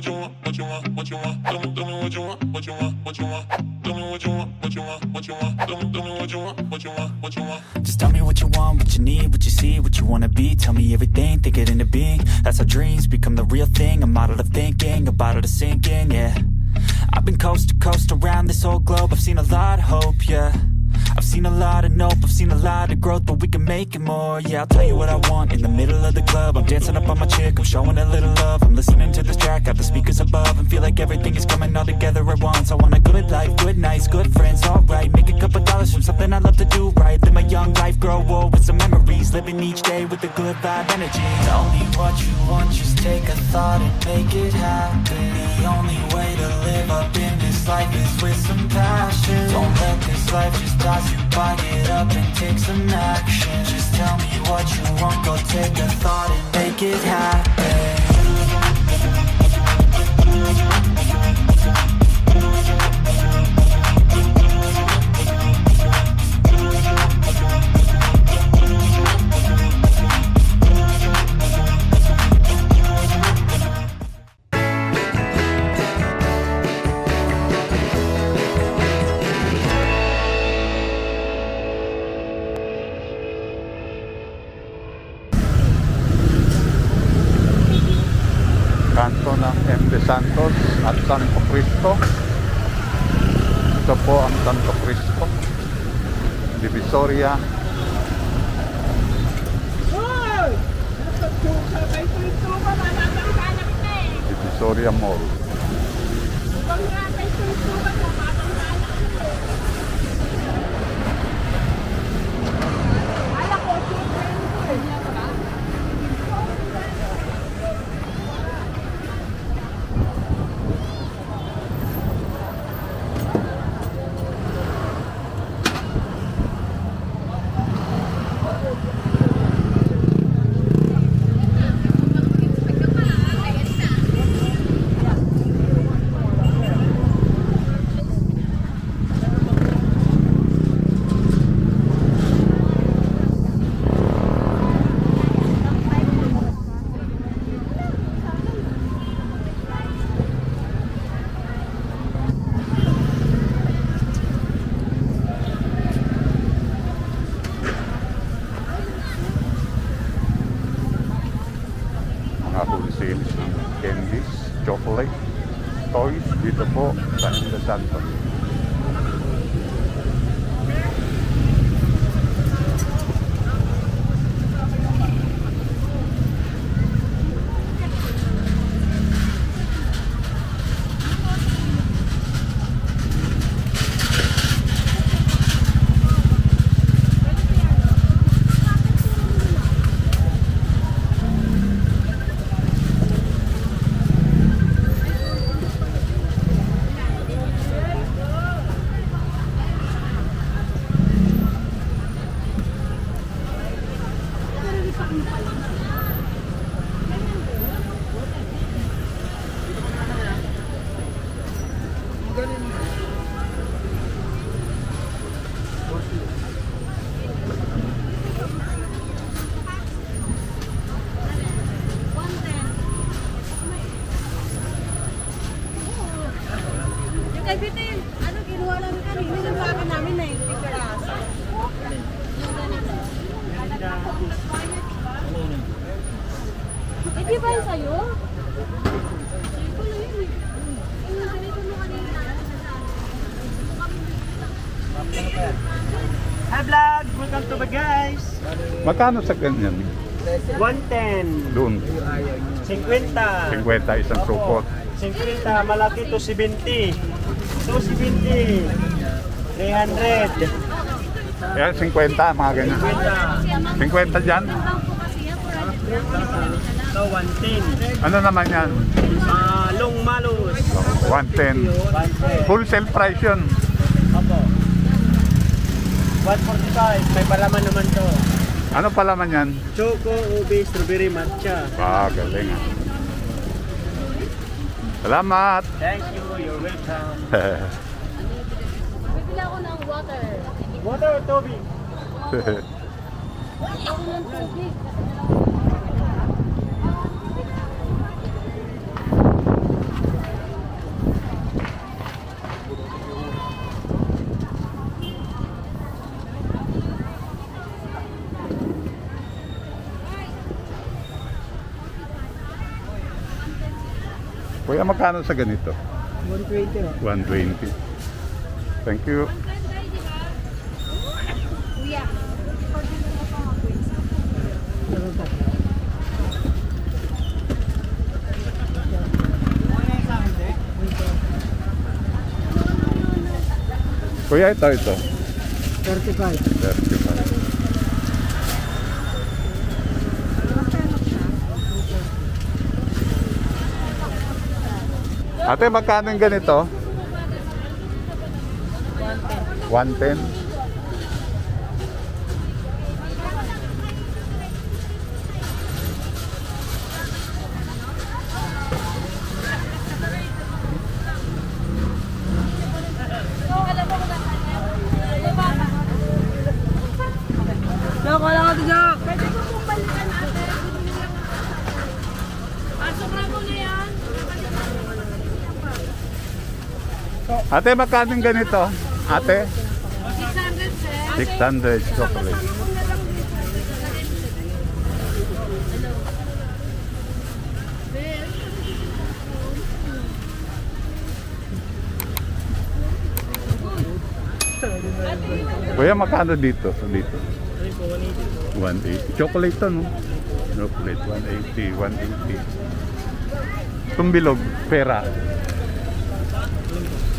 what you want, what you want, what you want. Tell me what you want, what you want, what you want. Tell me what you want, what you want, what you want. Tell me what you want, what you want, what you want. Just tell me what you want, what you need, what you see, what you wanna be. Tell me everything, think it into being. That's how dreams become the real thing. A model of thinking, a bottle to sink in, yeah. I've been coast to coast around this whole globe. I've seen a lot of hope, yeah. I've seen a lot of nope, I've seen a lot of growth, but we can make it more, yeah. I'll tell you what I want in the middle of the club. I'm dancing up on my chick, I'm showing a little love. I'm listening to this track, got the speakers above, and feel like everything is coming all together at once. I want a good life, good nights, good friends, alright. Make a couple dollars from something I love to do right. Live my young life, grow old with some memories. Living each day with a good vibe energy. Tell me what you want, just take a thought and make it happen. The only way to live up in this life is with some passion. Don't let this life just toss you by, get up and take some action. Just tell me what you want, go take a thought and make it happen. Kanto ng M. Santos at Santo Cristo. Ito po ang Santo Cristo, Divisoria. Divisoria Mall. Wholesales ng candies, chocolate, toys dito po sa M. Santos. Ano, kinuha namin kanina yung baka namin na yung tigaraso. Hindi ba yung sa'yo? Sa'yo ko na yun eh. Yung ganito mo kanina. Hi vlog! Welcome to my guys! Magkano sa ganyan? 110 Doon. 50 50 isang supot. 50 malaki to 70 270 300 Yan, 50, mga ganyan. 50 dyan. So 110 Ano naman yan? long malus 110. 110 Wholesale price yun. Opo 145 may palaman naman to. Ano palaman yan? Choco, ube, strawberry, matcha. Galing ah. Salamat! Thank you, you're welcome. Bibila ako ng water. Water or tubig? Ako ng tubig. Kuya, magkano sa ganito? 120 oh. 120. Thank you. Kuya. Kuya, ito. 35. 35. Ate, magkano yung ganito? 110. Dok, wala ka to, Dok. Pwede ko pong balikan ate. Pasok na mo na yan. Ate, magkano yung ganito? Ate? 600, sir. 600 chocolate. Kuya, magkano dito? Dito. 180. Chocolate to, no? Chocolate, 180, 180. Itong bilog, pera.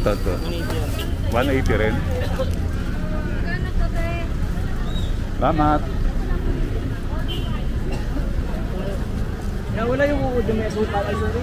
Ito. 180 rin. Salamat. Wala yung uod na may asukal. Ay, sorry.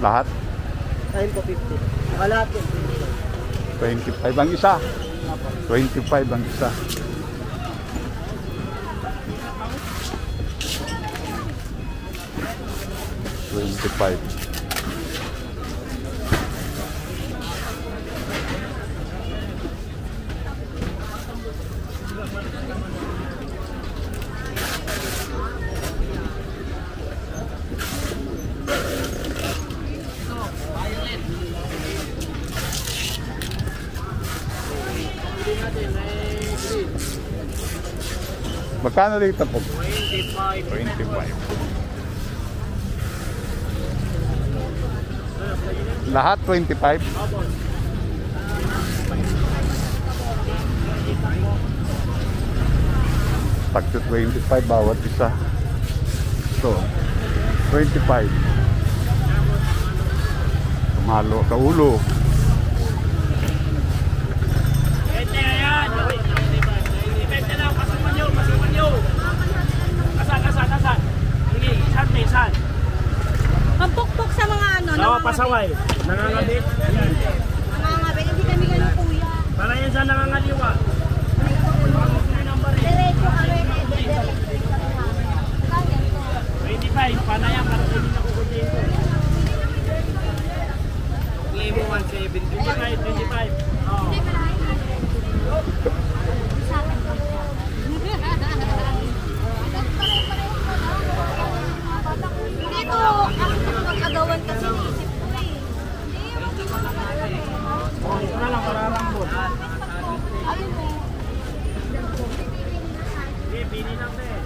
Lahat? Ayun po 50. Lahat po 25 ang isa. 25 ang isa. $25. Magkano dito po? 25. Lahat 25? Tagto 25 bawat isa. So, 25. Tumalo sa ulo. Pampukpok sa mga ano, pasaway. Nangangabit. nangangabit. Hindi kami ganun, kuya. Para yan sa nangangaliwa. Diretso kami. 25. Paano yan? Para hindi na kukutin ko. Play mo 170. 25. Oo. Hindi ko, ang mag-agawan kasi naisip ko eh. Hindi, Ito na lang, pararambot. ayun eh. Pili lang eh.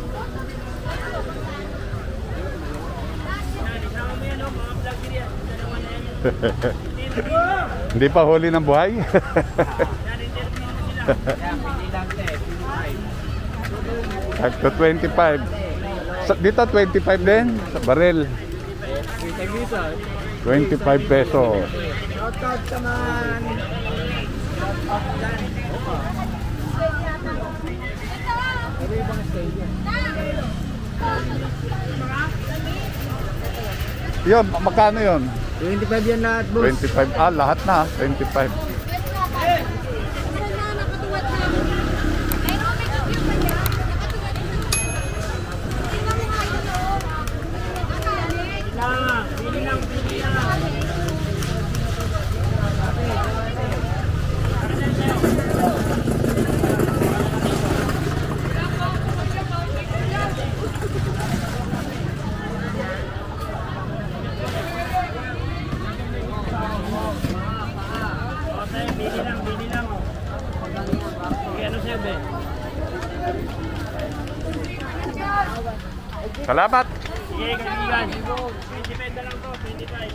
Hindi pa huli ng buhay. Ito 25. Dito 25 din sa baril. 25 pesos. Yun, magkano yun? 25 yan lahat, boss. 25. Ah, lahat na. 25. Bili lang. Ano sa'yo, be? Salamat. Sige, kaibigan. 25 na lang to, 25.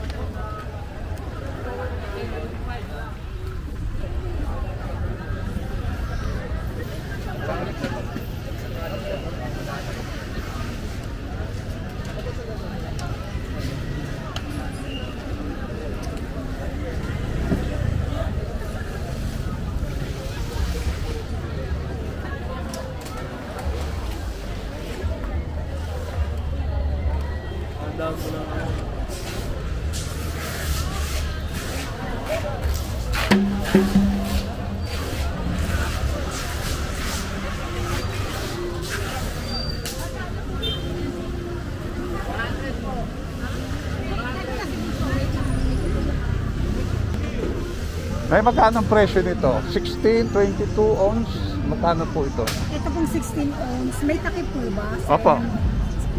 May magkano ang presyo nito? 16, 22 ounce? Magkano po ito? Ito pong 16 ounce. May takip po ba? Opo.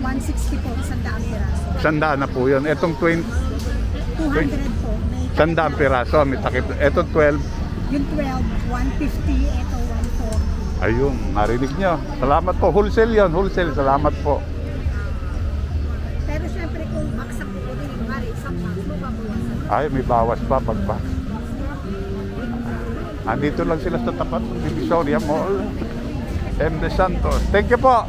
160 po, 100 piraso. 100 na po yun. Itong 20, 200 po. May 100 piraso. May takip. Ito 12. yung 12, 150. Ito 140. Ayun, narinig nyo. Salamat po. Wholesale yun. Wholesale. Salamat po. Pero syempre kung baksak po po din, mari, isang box mo babawasan. Ay, may bawas pa pagpa. Andito lang sila sa tapat ng Divisoria Mall. M. De Santos. Thank you po.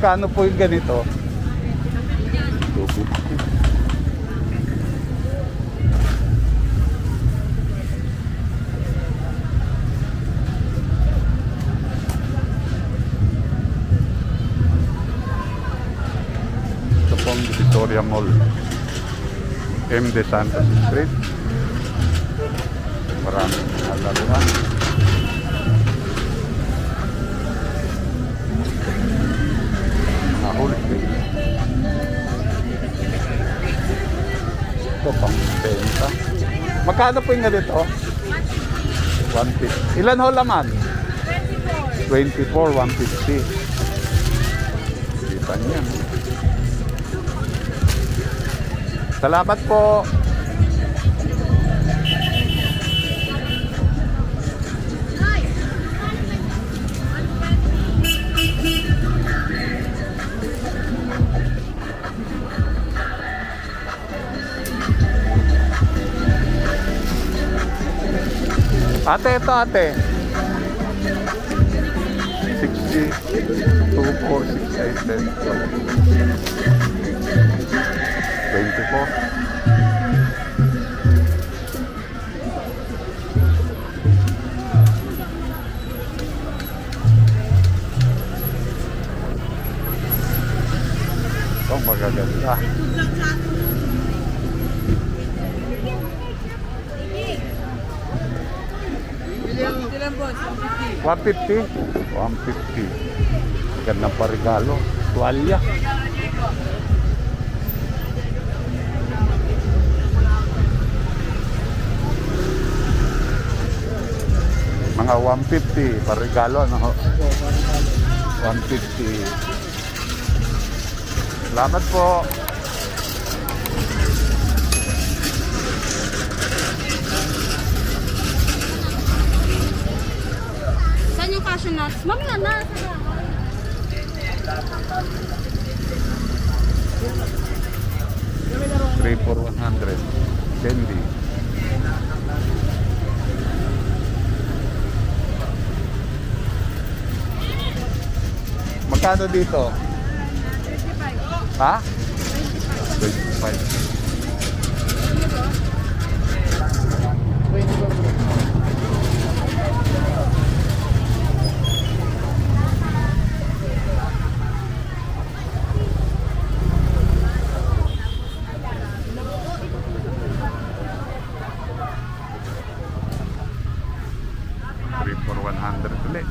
Magkano po yung ganito? 250. Ito pong Divisoria Mall. M. De Santos Street. Maraming halaluhan. Ito pang benta. Magkano po yung ganito? 150. Ilan ho laman? 24, 150. Kita niya. Salamat po. Ate, ito ate. Ito magaganda. 150? 150. Gandang parigalo. Tuwalya. Mga 150 parigalo, ano? 150. Salamat po. Saan yung cashew nuts? Mamaya na. 3 for 100. Candy. Magkano dito? 25. Ha? 25. For 100 ulit.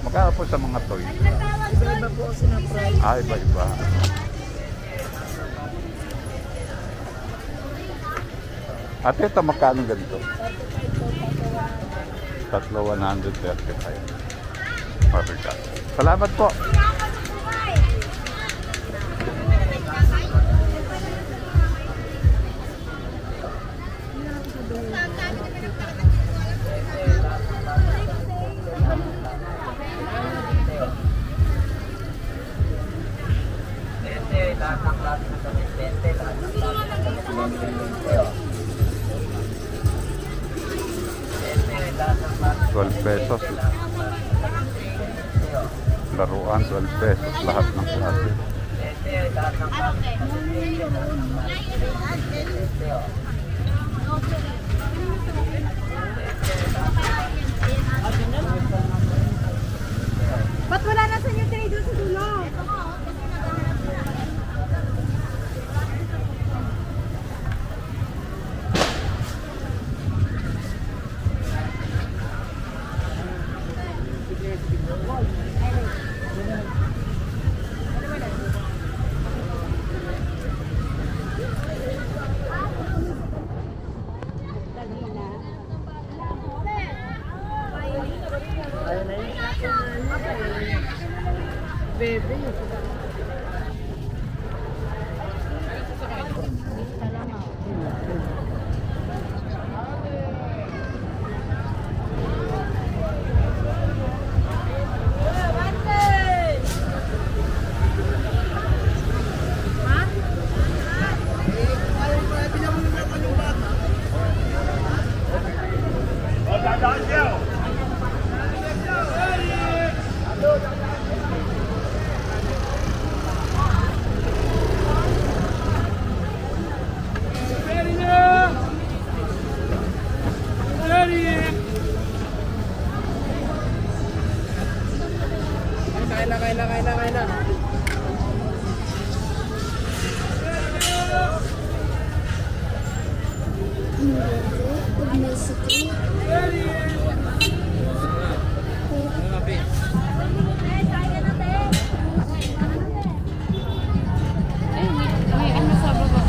Magkano po sa mga toy? Iba-iba po kasi na price. Ah, iba-iba. Ate, ito magkano ganito? 3,135. Parigal. Salamat po. $12. Laruan, $12. Lahat ng klase. Ba't wala na sa inyo tray doon sa dulo? Baby. Kain na. May ano sa baba.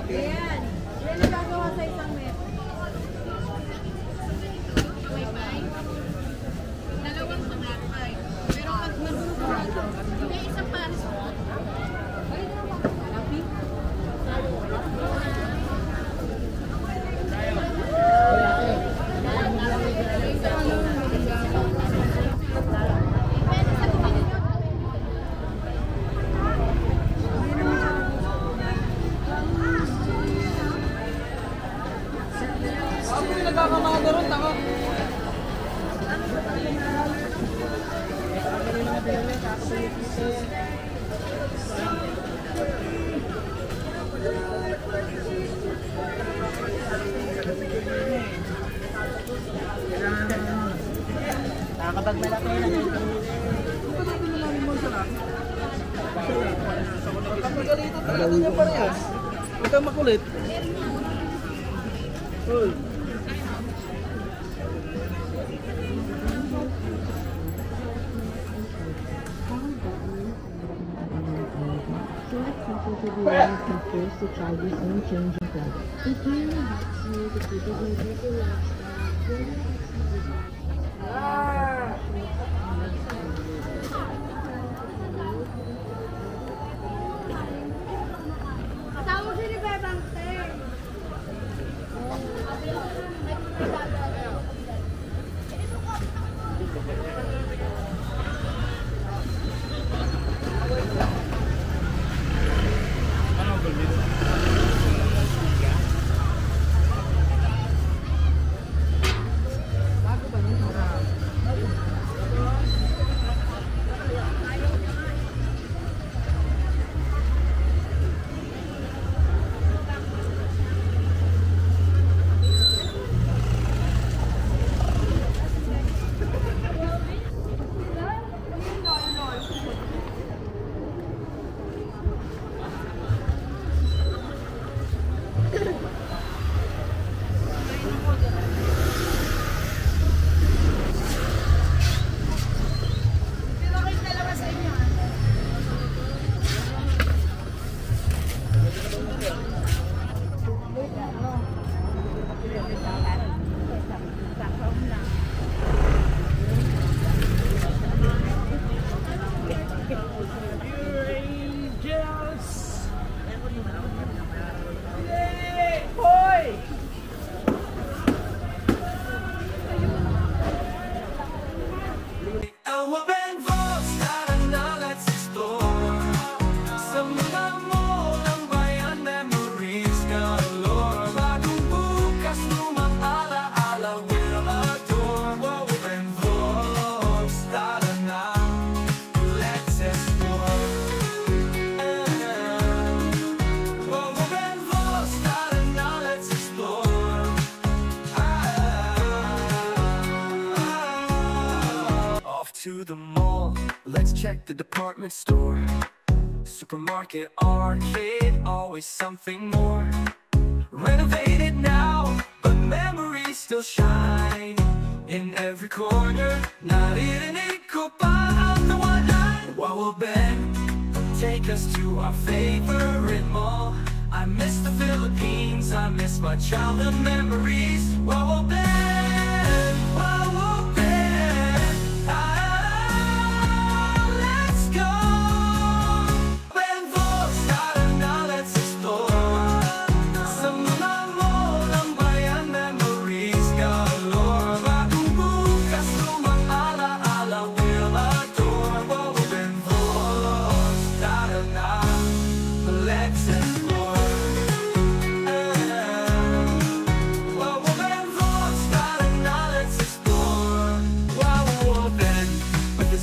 Yan. Yan ang gagawa sa isang metro. Dalawang tumatay. Pero pag magsusunod, hindi isang pares mo. Nakakabag malaki na. Kapagalitan talaga niya parehas. Huwag kang makulit. Uy. Select people to be able to force to try this new changing club. It really helps you to keep it in busy lifestyle. Tawag si ni Bebang Ter. check the department store, supermarket, arcade, always something more. Renovated now, but memories still shine in every corner. Narinig ko pa ang tawanan. Wawa Ben, take us to our favorite mall. I miss the Philippines, I miss my childhood memories. Wawa Ben, Wawa Ben, let's go. Ben Vlogs, tara na, let's explore. Sa mga mall ng bayan, memories galore. Bagong bukas, lumang alaala, we'll adore. Wawa Ben Vlogs, tara na, let's explore.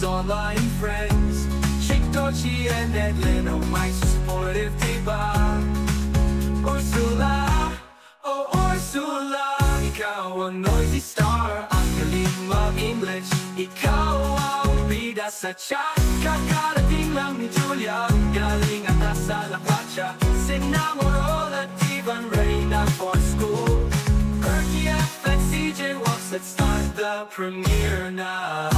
Online friends, Chick Dochi and Edlin, oh my supportive diba. Ursula, oh Ursula, ikaw ang noisy star, ang galing mag-English. Ikaw ang bida sa chat, kakarating lang ni Julia, galing at sa La Pacha. Sinamorol at Ivan Reyna for school. Perky F and CJ Walks, let's start the premiere now.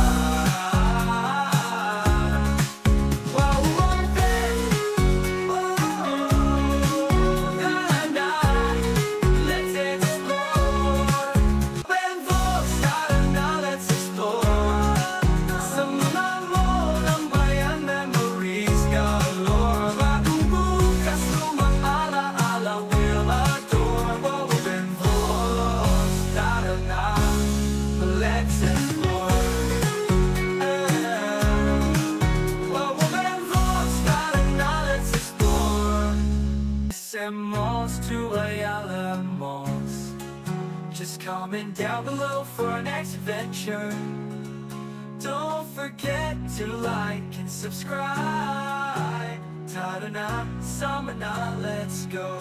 Malls to Ayala Malls, just comment down below for our next adventure. Don't forget to like and subscribe. Tara na, sama na, let's go.